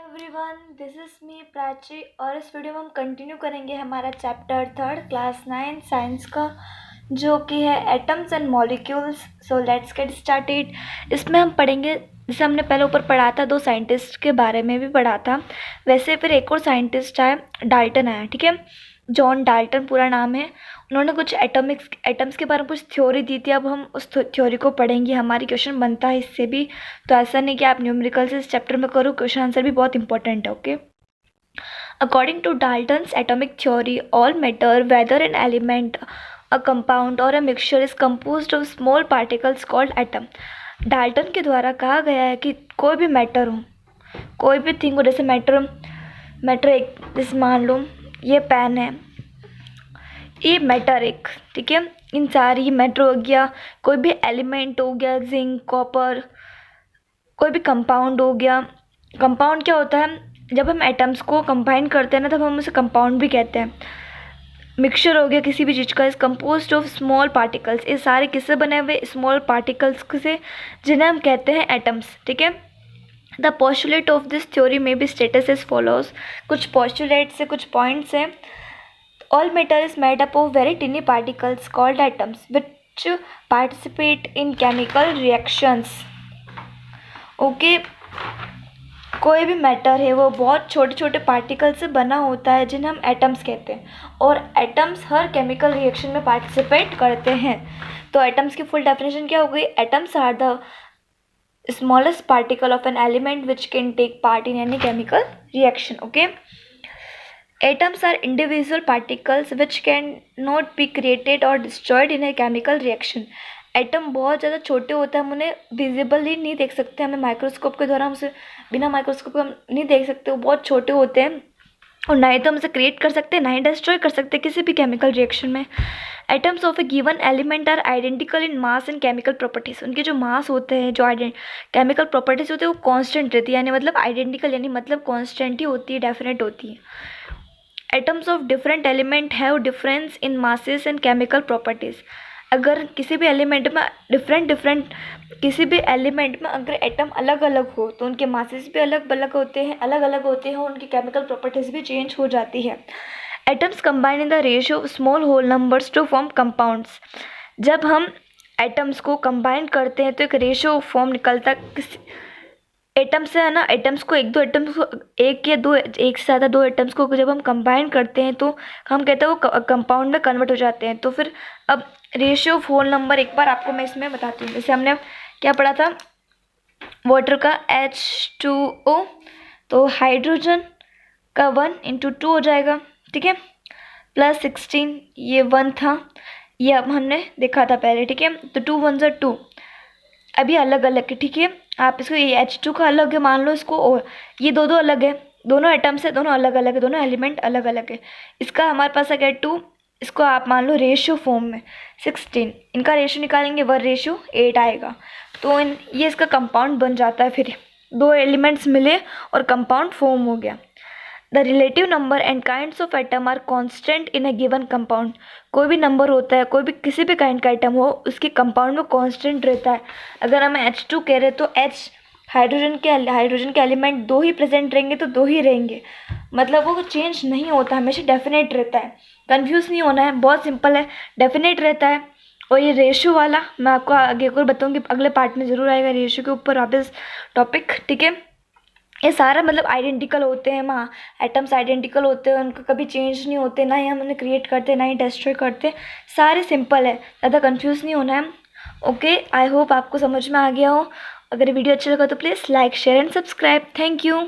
Everyone, this is me Prachi और इस video में हम कंटिन्यू करेंगे हमारा चैप्टर 3 क्लास 9 साइंस का, जो कि है atoms and molecules. So let's get started. इसमें हम पढ़ेंगे, जैसे हमने पहले ऊपर पढ़ा था, दो साइंटिस्ट के बारे में भी पढ़ा था, वैसे फिर एक और साइंटिस्ट आया, डाल्टन आया। ठीक है, जॉन डाल्टन पूरा नाम है। उन्होंने कुछ एटम्स के बारे में कुछ थ्योरी दी थी। अब हम उस थ्योरी को पढ़ेंगे, हमारी क्वेश्चन बनता है इससे भी। तो ऐसा नहीं कि आप न्यूमेरिकल से इस चैप्टर में करो, क्वेश्चन आंसर भी बहुत इंपॉर्टेंट है। Okay, according to Dalton's atomic theory, all matter whether an element, a compound और a mixture is composed of small particles called atom. Dalton के द्वारा कहा गया है कि कोई भी मैटर हो, कोई भी थिंग हो, जैसे मैटर एक, जैसे मान लो ये पेन है, ये मैटर एक, ठीक है, इन सारी मैटर हो गया, कोई भी एलिमेंट हो गया, जिंक, कॉपर, कोई भी कंपाउंड हो गया। कंपाउंड क्या होता है? जब हम एटम्स को कंबाइन करते हैं ना, तब हम उसे कंपाउंड भी कहते हैं। मिक्सचर हो गया किसी भी चीज़ का, is composed of small particles. ये सारे किससे बने हुए? स्मॉल पार्टिकल्स से, जिन्हें हम कहते हैं एटम्स। ठीक है, the postulate of this theory में बी स्टेटस इज फॉलोज। कुछ पोस्टुलेट से कुछ पॉइंट्स हैं। All matter is made up of very tiny particles called atoms which participate in chemical reactions. Okay, कोई भी मैटर है वो बहुत छोटे छोटे पार्टिकल से बना होता है, जिन्हें हम एटम्स कहते हैं, और एटम्स हर केमिकल रिएक्शन में पार्टिसिपेट करते हैं। तो एटम्स की फुल डेफिनेशन क्या हो गई? Atoms are the smallest particle of an element which can take part in any chemical reaction. Okay, atoms are individual particles which can not be created or destroyed in a chemical reaction. Atom बहुत ज़्यादा छोटे होते हैं, हम उन्हें visibly नहीं देख सकते, हमें माइक्रोस्कोप के द्वारा हम उसे बिना माइक्रोस्कोप के हम नहीं देख सकते। वो बहुत छोटे होते हैं और ना ही तो हम उसे क्रिएट कर सकते हैं, ना ही डिस्ट्रॉय कर सकते किसी भी केमिकल रिएक्शन में। Atoms of a given element are identical in mass and chemical properties. उनके जो मास होते हैं, जो केमिकल प्रॉपर्टीज होती है, वो कॉन्स्टेंट रहती है, यानी मतलब आइडेंटिकल, यानी मतलब कॉन्स्टेंट ही होती है, डेफिनेट होती है। Atoms of different element have difference in masses and chemical properties. अगर किसी भी एलिमेंट में किसी भी एलिमेंट में अगर एटम अलग अलग हो, तो उनके मासेस भी अलग अलग होते हैं, उनकी केमिकल प्रॉपर्टीज़ भी चेंज हो जाती है। Atoms combine in the ratio of small whole numbers to form compounds. जब हम एटम्स को कंबाइन करते हैं तो एक रेशियो फॉर्म निकलता है एटम्स से, है ना। एटम्स को एक से ज़्यादा दो एटम्स को जब हम कंबाइन करते हैं तो हम कहते हैं वो कंपाउंड में कन्वर्ट हो जाते हैं। तो फिर अब रेशियो ऑफ होल नंबर एक बार आपको मैं इसमें बताती हूँ। जैसे हमने क्या पढ़ा था, वाटर का H2O, तो हाइड्रोजन का 1 × 2 हो जाएगा, ठीक है, +16, ये 1 था, ये अब हमने देखा था पहले, ठीक है। तो 2 1 = 2, अभी अलग अलग है, ठीक है। आप इसको, ये H2 का अलग है मान लो इसको, और ये दो अलग है, दोनों एटम्स है, दोनों अलग अलग है, दोनों एलिमेंट अलग अलग है। इसका हमारे पास आ गया 2, इसको आप मान लो रेशियो फॉर्म में 16, इनका रेशियो निकालेंगे 1:8 आएगा। तो ये इसका कंपाउंड बन जाता है। फिर दो एलिमेंट्स मिले और कंपाउंड फॉर्म हो गया। The relative number and kinds of atom are constant in a given compound. कोई भी नंबर होता है, कोई भी किसी भी काइंड का एटम हो, उसके कंपाउंड में कांस्टेंट रहता है। अगर हम H2 कह रहे तो हाइड्रोजन के एलिमेंट 2 ही प्रेजेंट रहेंगे तो 2 ही रहेंगे, मतलब वो चेंज नहीं होता, हमेशा डेफिनेट रहता है। कंफ्यूज नहीं होना है, बहुत सिंपल है, डेफिनेट रहता है। और ये रेशियो वाला मैं आपको आगे और बताऊँगी, अगले पार्ट में ज़रूर आएगा रेशियो के ऊपर वापस टॉपिक, ठीक है। ये सारा मतलब आइडेंटिकल होते हैं, एटम्स आइडेंटिकल होते हैं, उनको कभी चेंज नहीं होते, ना ही हम उन्हें क्रिएट करते, ना ही डिस्ट्रॉय करते, सारे सिंपल है, ज़्यादा कंफ्यूज नहीं होना है। ओके, आई होप आपको समझ में आ गया हो। अगर वीडियो अच्छा लगा तो please like, share and subscribe. Thank you.